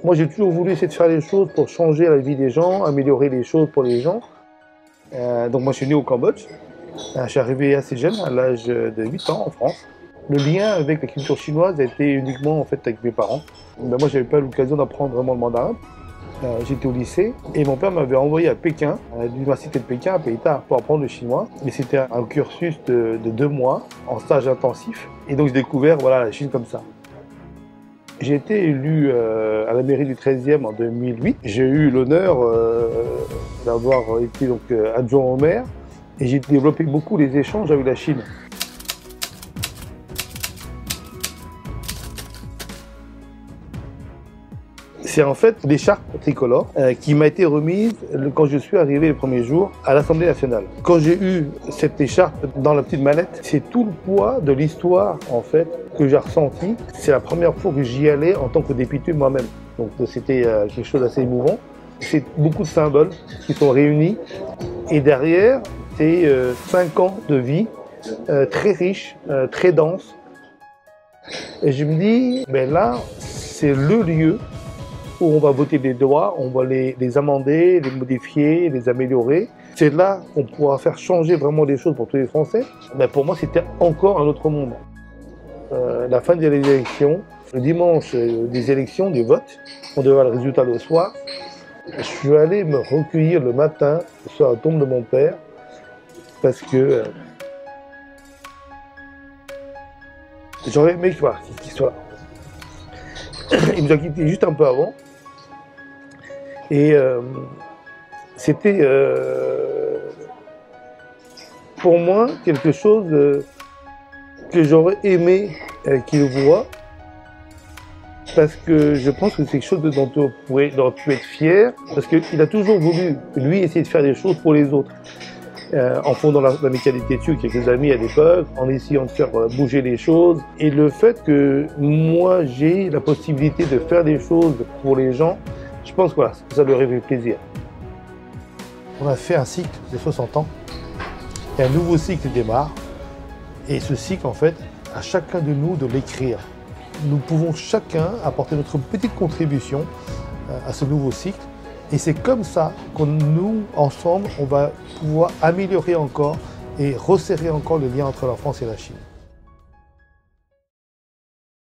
Moi, j'ai toujours voulu essayer de faire les choses pour changer la vie des gens, améliorer les choses pour les gens. Donc moi, je suis né au Cambodge. Je suis arrivé assez jeune, à l'âge de 8 ans en France. Le lien avec la culture chinoise a été uniquement en fait avec mes parents. Ben, moi, j'avais pas l'occasion d'apprendre vraiment le mandarin. J'étais au lycée et mon père m'avait envoyé à Pékin, à l'université de Pékin, à Pékin, pour apprendre le chinois. Mais c'était un cursus de 2 mois en stage intensif. Et donc j'ai découvert voilà, la Chine comme ça. J'ai été élu à la mairie du 13e en 2008. J'ai eu l'honneur d'avoir été donc, adjoint au maire et j'ai développé beaucoup les échanges avec la Chine. C'est en fait l'écharpe tricolore qui m'a été remise quand je suis arrivé les premiers jours à l'Assemblée nationale. Quand j'ai eu cette écharpe dans la petite mallette, c'est tout le poids de l'histoire en fait que j'ai ressenti. C'est la première fois que j'y allais en tant que député moi-même. Donc c'était quelque chose d'assez émouvant. C'est beaucoup de symboles qui sont réunis et derrière c'est 5 ans de vie très riche, très dense. Et je me dis, ben là c'est le lieu où on va voter des lois, on va les amender, les modifier, les améliorer. C'est là qu'on pourra faire changer vraiment les choses pour tous les Français. Mais pour moi, c'était encore un autre monde. La fin des élections, le dimanche des élections, du vote, on devait avoir le résultat le soir. Je suis allé me recueillir le matin sur la tombe de mon père parce que j'aurais aimé qu'il soit là. Il nous a quittés juste un peu avant. Et c'était pour moi quelque chose que j'aurais aimé qu'il voie, parce que je pense que c'est quelque chose dont tu être fier, parce qu'il a toujours voulu, lui, essayer de faire des choses pour les autres. En fondant l'amicalité dessus, quelques amis à l'époque, en essayant de faire bouger les choses. Et le fait que moi, j'ai la possibilité de faire des choses pour les gens, je pense que voilà, ça leur fait plaisir. On a fait un cycle de 60 ans, et un nouveau cycle démarre. Et ce cycle, en fait, à chacun de nous de l'écrire. Nous pouvons chacun apporter notre petite contribution à ce nouveau cycle. Et c'est comme ça que nous, ensemble, on va pouvoir améliorer encore et resserrer encore le lien entre la France et la Chine.